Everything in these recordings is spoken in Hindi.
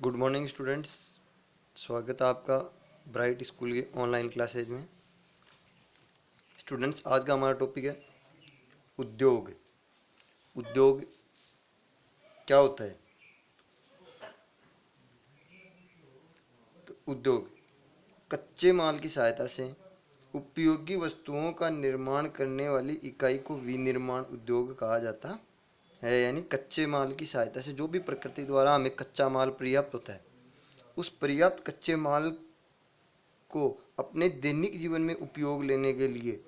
Good morning students. स्वागत है आपका ब्राइट स्कूल के ऑनलाइन क्लासेज में। स्टूडेंट्स, आज का हमारा टॉपिक है उद्योग। उद्योग क्या होता है? तो उद्योग कच्चे माल की सहायता से उपयोगी वस्तुओं का निर्माण करने वाली इकाई को विनिर्माण उद्योग कहा जाता है। यानी कच्चे माल की सहायता से जो भी प्रकृति द्वारा हमें कच्चा माल पर्याप्त होता है, उस पर्याप्त कच्चे माल को अपने दैनिक जीवन में उपयोग लेने के लिए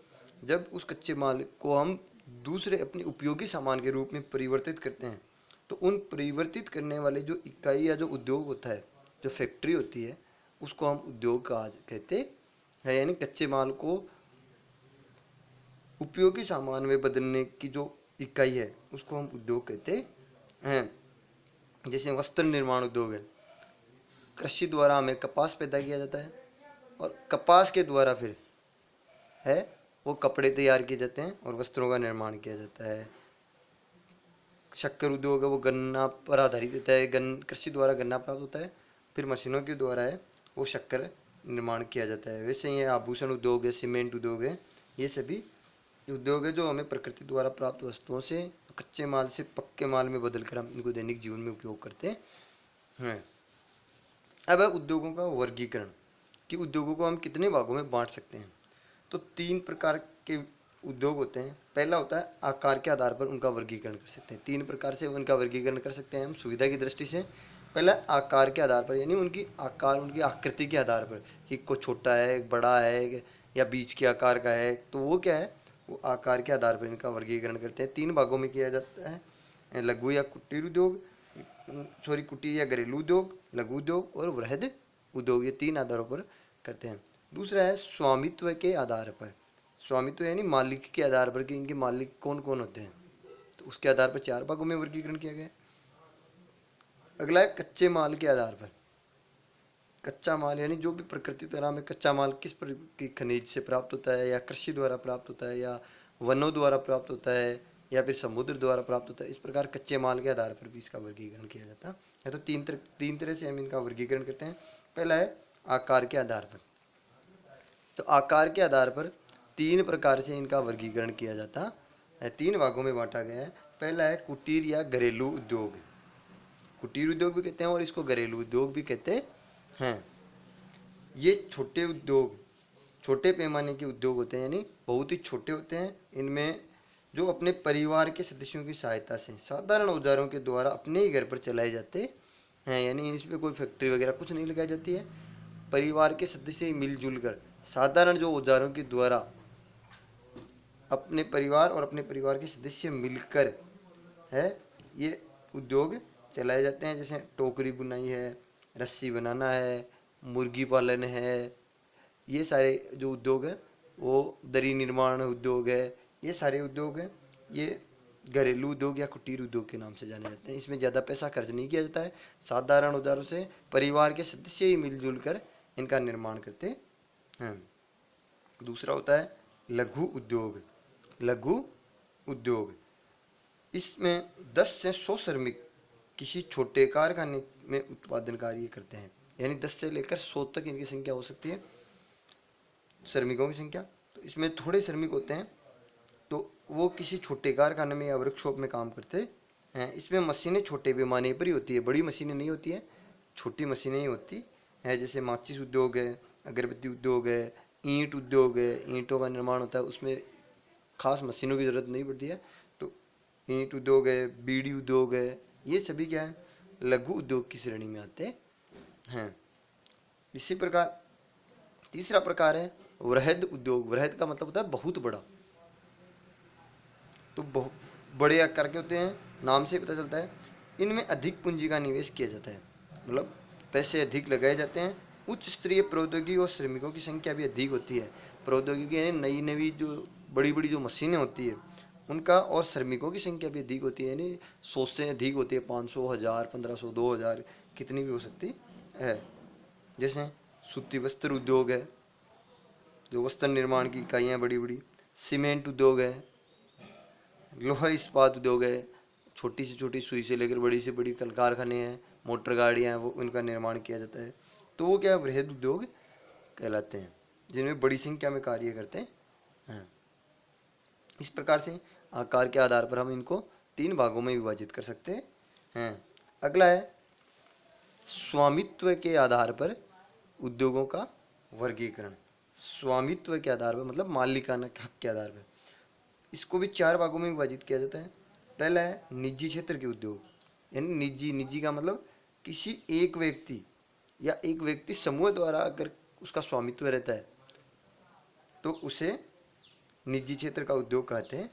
जब उस कच्चे माल को हम दूसरे अपने उपयोगी सामान के रूप में परिवर्तित करते हैं, तो उन परिवर्तित करने वाले जो इकाई या जो उद्योग होता है, जो फैक्ट्री होती है, उसको हम उद्योग कहा कहते हैं। यानी कच्चे माल को उपयोगी सामान में बदलने की जो इकाई है, उसको हम उद्योग कहते हैं। जैसे वस्त्र निर्माण उद्योग है, कृषि द्वारा हमें कपास पैदा किया जाता है और कपास के द्वारा फिर है वो कपड़े तैयार किए जाते हैं और वस्त्रों का निर्माण किया जाता है। शक्कर उद्योग है, वो गन्ना पर आधारित होता है। कृषि द्वारा गन्ना प्राप्त होता है, फिर मशीनों के द्वारा है वो शक्कर निर्माण किया जाता है। वैसे ही आभूषण उद्योग है, सीमेंट उद्योग है, ये सभी उद्योग है जो हमें प्रकृति द्वारा प्राप्त वस्तुओं से कच्चे माल से पक्के माल में बदलकर हम इनको दैनिक जीवन में उपयोग करते हैं। अब है उद्योगों का वर्गीकरण कि उद्योगों को हम कितने भागों में बांट सकते हैं। तो 3 प्रकार के उद्योग होते हैं। पहला होता है आकार के आधार पर उनका वर्गीकरण कर सकते हैं। 3 प्रकार से उनका वर्गीकरण कर सकते हैं हम सुविधा की दृष्टि से। पहला आकार के आधार पर, यानी उनकी आकार, उनकी आकृति के आधार पर कि कोई छोटा है, बड़ा है या बीच के आकार का है, तो वो क्या है, वो आकार के आधार पर इनका वर्गीकरण करते हैं। 3 भागों में किया जाता है, लघु या कुटीर उद्योग, कुटीर या घरेलू उद्योग, लघु उद्योग और वृहद उद्योग। ये 3 आधारों पर करते हैं। दूसरा है स्वामित्व के आधार पर। स्वामित्व यानी मालिक के आधार पर कि इनके मालिक कौन कौन होते हैं, तो उसके आधार पर 4 भागों में वर्गीकरण किया गया है। अगला है कच्चे माल के आधार पर। कच्चा माल यानी जो भी प्रकृति द्वारा हमें कच्चा माल किस खनिज से प्राप्त होता है, या कृषि द्वारा प्राप्त होता है, या वनों द्वारा प्राप्त होता है, या फिर समुद्र द्वारा प्राप्त होता है। इस प्रकार कच्चे माल के आधार पर भी इसका वर्गीकरण किया जाता है। तो तीन तरह से हम इनका वर्गीकरण करते हैं। पहला है आकार के आधार पर। तो आकार के आधार पर 3 प्रकार से इनका वर्गीकरण किया जाता है, 3 भागों में बांटा गया है। पहला है कुटीर या घरेलू उद्योग। कुटीर उद्योग भी कहते हैं और इसको घरेलू उद्योग भी कहते हैं। ये छोटे उद्योग, छोटे पैमाने के उद्योग होते हैं, यानी बहुत ही छोटे होते हैं। इनमें जो अपने परिवार के सदस्यों की सहायता से साधारण औजारों के द्वारा अपने ही घर पर चलाए जाते हैं। यानी इसमें कोई फैक्ट्री वगैरह कुछ नहीं लगाई जाती है। परिवार के सदस्य मिलजुल कर साधारण जो औजारों के द्वारा अपने परिवार और अपने परिवार के सदस्य मिलकर है ये उद्योग चलाए जाते हैं। जैसे टोकरी बुनाई है, रस्सी बनाना है, मुर्गी पालन है, ये सारे जो उद्योग है, वो दरी निर्माण उद्योग है, ये सारे उद्योग हैं। ये घरेलू उद्योग या कुटीर उद्योग के नाम से जाने जाते हैं। इसमें ज़्यादा पैसा खर्च नहीं किया जाता है, साधारण औजारों से परिवार के सदस्य ही मिलजुल कर इनका निर्माण करते हैं। दूसरा होता है लघु उद्योग। लघु उद्योग, इसमें 10 से 100 श्रमिक किसी छोटे कारखाने में उत्पादन कार्य करते हैं। यानी 10 से लेकर 100 तक इनकी संख्या हो सकती है, श्रमिकों की संख्या। तो इसमें थोड़े श्रमिक होते हैं, तो वो किसी छोटे कारखाने में या वर्कशॉप में काम करते हैं। इसमें मशीनें छोटे पैमाने पर ही होती है, बड़ी मशीनें नहीं होती है, छोटी मशीनें ही होती है। जैसे माचिस उद्योग है, अगरबत्ती उद्योग है, ईंट उद्योग है, ईंटों का निर्माण होता है, उसमें खास मशीनों की ज़रूरत नहीं पड़ती है। तो ईंट उद्योग है, बीड़ी उद्योग है, ये सभी क्या है, लघु उद्योग की श्रेणी में आते हैं। इसी प्रकार तीसरा प्रकार है वृहद उद्योग। वृहद का मतलब होता है बहुत बड़ा। तो बहुत बड़े आकार के होते हैं, नाम से पता चलता है। इनमें अधिक पूंजी का निवेश किया जाता है, मतलब पैसे अधिक लगाए जाते हैं। उच्च स्तरीय प्रौद्योगिकी और श्रमिकों की संख्या भी अधिक होती है। प्रौद्योगिकी यानी नई नई जो बड़ी बड़ी जो मशीनें होती है उनका, और श्रमिकों की संख्या भी अधिक होती है, यानी 100 से अधिक होती है। 500, 1000, 1500, 2000, कितनी भी हो सकती है। जैसे सूती वस्त्र उद्योग है, जो वस्त्र निर्माण की इकाइयाँ बड़ी बड़ी। सीमेंट उद्योग है, लोहा इस्पात उद्योग है, छोटी से छोटी सुई से लेकर बड़ी से बड़ी कल कारखाने हैं, मोटर गाड़ियाँ हैं वो उनका निर्माण किया जाता है। तो वो क्या बृहद उद्योग कहलाते हैं, जिनमें बड़ी संख्या में कार्य करते हैं। इस प्रकार से आकार के आधार पर हम इनको 3 भागों में विभाजित कर सकते हैं। अगला है स्वामित्व के आधार पर उद्योगों का वर्गीकरण। स्वामित्व के आधार पर मतलब मालिकाना हक के आधार पर इसको भी 4 भागों में विभाजित किया जाता है। पहला है निजी क्षेत्र के उद्योग, यानी निजी का मतलब किसी एक व्यक्ति या एक व्यक्ति समूह द्वारा अगर उसका स्वामित्व रहता है तो उसे निजी क्षेत्र का उद्योग कहते हैं।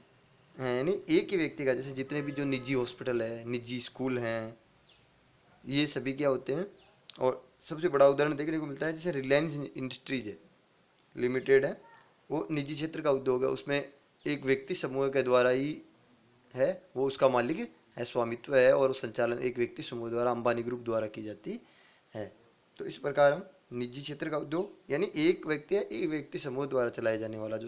यानी एक ही व्यक्ति का, जैसे जितने भी जो निजी हॉस्पिटल है, निजी स्कूल हैं, ये सभी क्या होते हैं। और सबसे बड़ा उदाहरण देखने को मिलता है जैसे रिलायंस इंडस्ट्रीज है लिमिटेड है, वो निजी क्षेत्र का उद्योग है। उसमें एक व्यक्ति समूह के द्वारा ही है, वो उसका मालिक है, स्वामित्व है, और संचालन एक व्यक्ति समूह द्वारा अंबानी ग्रुप द्वारा की जाती है। तो इस प्रकार हम निजी क्षेत्र का उद्योग यानी एक व्यक्ति या एक व्यक्ति समूह द्वारा चलाया जाने वाला जो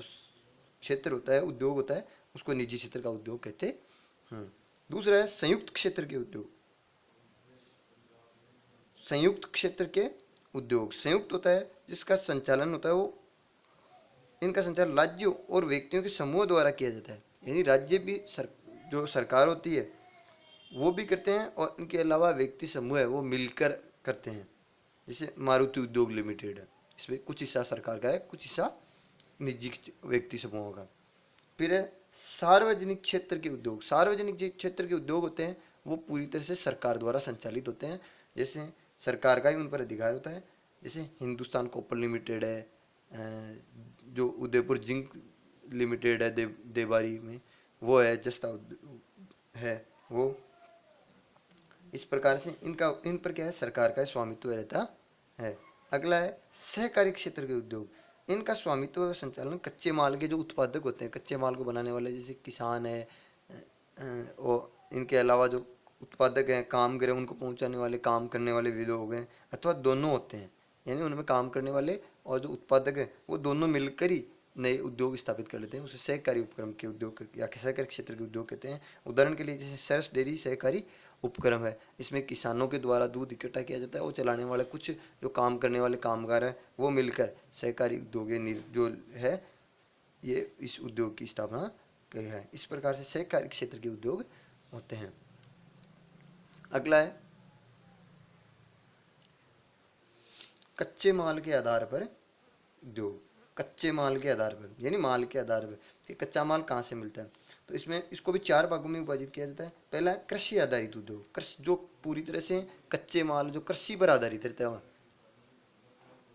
क्षेत्र होता है, उद्योग होता है, उसको निजी क्षेत्र का उद्योग कहते हैं। दूसरा है संयुक्त क्षेत्र के उद्योग। संयुक्त क्षेत्र के उद्योग संयुक्त होता है जिसका संचालन होता है, वो इनका संचालन राज्यों और व्यक्तियों के समूह द्वारा किया जाता है। यानी राज्य भी जो सरकार होती है वो भी करते हैं, और इनके अलावा व्यक्ति समूह है वो मिलकर करते हैं। जैसे मारुति उद्योग लिमिटेड है, इसमें कुछ हिस्सा सरकार का है, कुछ हिस्सा निजी व्यक्ति समूहों का। फिर है सार्वजनिक क्षेत्र के उद्योग। सार्वजनिक क्षेत्र के उद्योग होते हैं वो पूरी तरह से सरकार द्वारा संचालित होते हैं, जैसे सरकार का ही उन पर अधिकार होता है। जैसे हिंदुस्तान कॉपर लिमिटेड है, जो उदयपुर जिंक लिमिटेड है देवारी में, वो है, जस्ता है वो। इस प्रकार से इन पर क्या है, सरकार का स्वामित्व रहता है। अगला है सहकारी क्षेत्र के उद्योग। इनका स्वामित्व व संचालन कच्चे माल के जो उत्पादक होते हैं, कच्चे माल को बनाने वाले, जैसे किसान है, और इनके अलावा जो उत्पादक हैं, कामगार हैं, उनको पहुंचाने वाले, काम करने वाले भी लोग हैं, अथवा दोनों होते हैं। यानी उनमें काम करने वाले और जो उत्पादक हैं वो दोनों मिलकर ही नए उद्योग स्थापित कर लेते हैं। उसे सहकारी उपक्रम के उद्योग या सहकारी क्षेत्र के उद्योग कहते हैं। उदाहरण के लिए जैसे सरस डेयरी सहकारी उपक्रम है, इसमें किसानों के द्वारा दूध इकट्ठा किया जाता है, और चलाने वाले कुछ जो काम करने वाले कामगार हैं वो मिलकर सहकारी उद्योग जो है ये इस उद्योग की स्थापना की है। इस प्रकार से सहकारी क्षेत्र के उद्योग होते हैं। अगला है कच्चे माल के आधार पर उद्योग। कच्चे माल के आधार पर यानी माल के आधार पर कि कच्चा माल कहाँ से मिलता है, तो इसमें इसको भी 4 भागों में विभाजित किया जाता है। पहला है कृषि आधारित उद्योग। कृषि जो पूरी तरह से कच्चे माल जो कृषि पर आधारित रहता है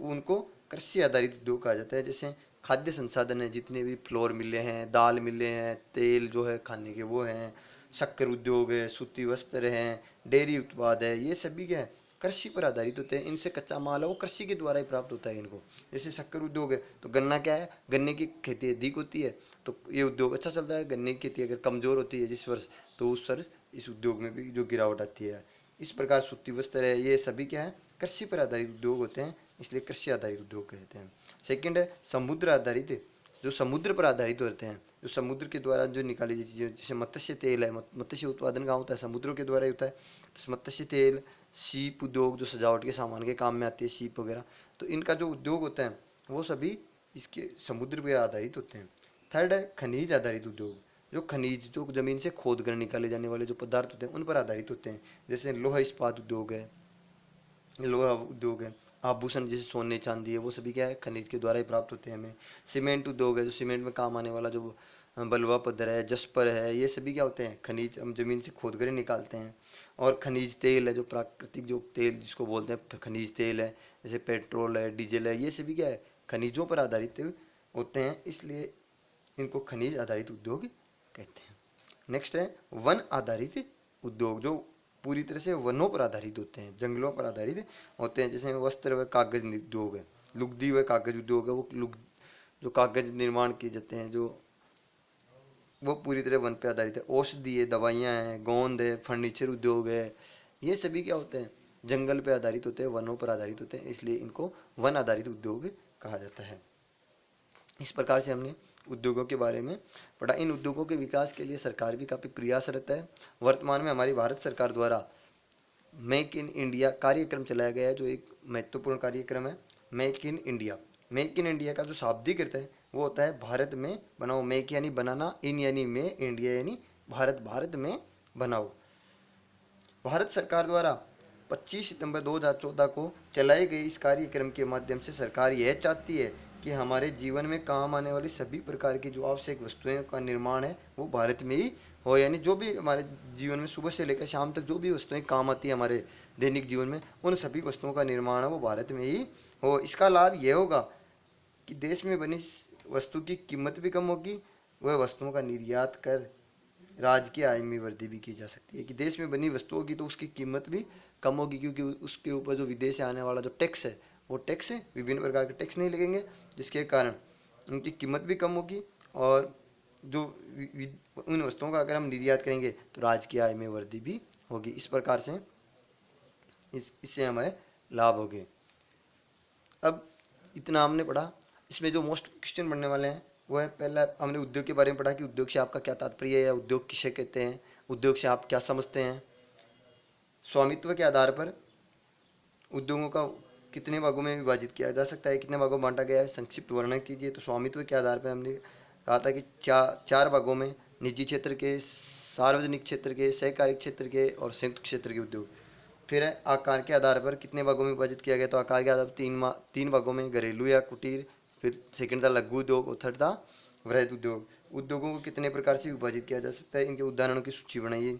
उनको कृषि आधारित उद्योग कहा जाता है। जैसे खाद्य संसाधन है, जितने भी फ्लोर मिले हैं, दाल मिले हैं, तेल जो है खाने के वो हैं, शक्कर उद्योग है, सूती वस्त्र हैं, डेयरी उत्पाद है, ये सभी क्या है कृषि पर आधारित होते हैं। इनसे कच्चा माल है वो कृषि के द्वारा ही प्राप्त होता है इनको। जैसे शक्कर उद्योग है तो गन्ना क्या है, गन्ने की खेती अधिक होती है तो ये उद्योग अच्छा चलता है। गन्ने की खेती अगर कमजोर होती है जिस वर्ष, तो उस वर्ष इस उद्योग में भी जो गिरावट आती है। इस प्रकार सूती वस्त्र है, ये सभी क्या है कृषि पर आधारित उद्योग होते हैं, इसलिए कृषि आधारित उद्योग कहते हैं। सेकंड है समुद्र आधारित, जो समुद्र पर आधारित होते हैं, जो समुद्र के द्वारा जो निकाली जाती चीजें, जैसे मत्स्य तेल है, मत्स्य उत्पादन कहाँ होता है, समुद्रों के द्वारा ही होता है। तो मत्स्य तेल, सीप उद्योग जो सजावट के सामान के काम में आती है, सीप वगैरह, तो इनका जो उद्योग होता है वो सभी इसके समुद्र पर आधारित होते हैं। थर्ड है खनिज आधारित उद्योग। जो खनिज जो जमीन से खोद कर निकाले जाने वाले जो पदार्थ होते हैं उन पर आधारित होते हैं। जैसे लोहा इस्पात उद्योग है, लोहा उद्योग है, आभूषण जैसे सोने चांदी है, वो सभी क्या है खनिज के द्वारा ही प्राप्त होते हैं हमें। सीमेंट उद्योग है, जो सीमेंट में काम आने वाला जो बलुआ पत्थर है, जस्पर है, ये सभी क्या होते हैं खनिज, हम जमीन से खोद कर निकालते हैं। और खनिज तेल है, जो प्राकृतिक जो तेल जिसको बोलते हैं खनिज तेल है, जैसे पेट्रोल है, डीजल है, ये सभी क्या है खनिजों पर आधारित होते हैं, इसलिए इनको खनिज आधारित उद्योग कहते हैं। नेक्स्ट है वन आधारित उद्योग, जो पूरी तरह से वनों पर आधारित होते हैं, जंगलों पर आधारित होते हैं। जैसे वस्त्र व कागज उद्योग है, लुगदी व कागज उद्योग है, वो जो कागज निर्माण किए जाते हैं जो वो पूरी तरह वन पे आधारित है। औषधि है, दवाइयाँ हैं, गोंद है, फर्नीचर उद्योग है, ये सभी क्या होते हैं जंगल पे आधारित होते हैं, वनों पर आधारित होते हैं, इसलिए इनको वन आधारित उद्योग कहा जाता है। इस प्रकार से हमने उद्योगों के बारे में पढ़ा। इन उद्योगों के विकास के लिए सरकार भी काफ़ी प्रयासरत है। वर्तमान में हमारी भारत सरकार द्वारा मेक इन इंडिया कार्यक्रम चलाया गया है, जो एक महत्वपूर्ण कार्यक्रम है make in India. Make in India का जो शाब्दिक अर्थ है वो होता है भारत में बनाओ। मेक यानी बनाना, इन यानी में, इंडिया यानी भारत, भारत में बनाओ। भारत सरकार द्वारा 25 सितंबर 2014 को चलाए गए इस कार्यक्रम के माध्यम से सरकार यह चाहती है कि हमारे जीवन में काम आने वाली सभी प्रकार की जो आवश्यक वस्तुओं का निर्माण है वो भारत में ही हो। यानी जो भी हमारे जीवन में सुबह से लेकर शाम तक जो भी वस्तुएं काम आती है हमारे दैनिक जीवन में, उन सभी वस्तुओं का निर्माण है वो भारत में ही हो। इसका लाभ यह होगा कि देश में बनी वस्तु की कीमत भी कम होगी, वह वस्तुओं का निर्यात कर राज्य की आय में वृद्धि भी की जा सकती है। कि देश में बनी वस्तु होगी तो उसकी कीमत भी कम होगी, क्योंकि उसके ऊपर जो विदेश से आने वाला जो टैक्स है वो टैक्स है, विभिन्न प्रकार के टैक्स नहीं लगेंगे, जिसके कारण उनकी कीमत भी कम होगी। और जो उन वस्तुओं का अगर हम निर्यात करेंगे तो राज्य की आय में वृद्धि भी होगी। इस प्रकार से इससे हमें लाभ होंगे। अब इतना हमने पढ़ा, इसमें जो मोस्ट क्वेश्चन बनने वाले हैं वो है, पहला हमने उद्योग के बारे में पढ़ा कि उद्योग से आपका क्या तात्पर्य है या उद्योग किसे कहते हैं, उद्योग से आप क्या समझते हैं। स्वामित्व के आधार पर उद्योगों का कितने भागों में विभाजित किया जा सकता है, कितने भागों में बांटा गया है, संक्षिप्त वर्णन कीजिए। तो स्वामित्व के आधार पर हमने कहा था कि चार भागों में, निजी क्षेत्र के, सार्वजनिक क्षेत्र के, सहकारी क्षेत्र के और संयुक्त क्षेत्र के उद्योग। फिर है आकार के आधार पर कितने भागों में विभाजित किया गया, तो आकार के आधार पर तीन भागों में, घरेलू या कुटीर, फिर सेकंड था लघु उद्योग और थर्ड था वृहद उद्योग। उद्योगों को कितने प्रकार से विभाजित किया जा सकता है, इनके उदाहरणों की सूची बनाइए।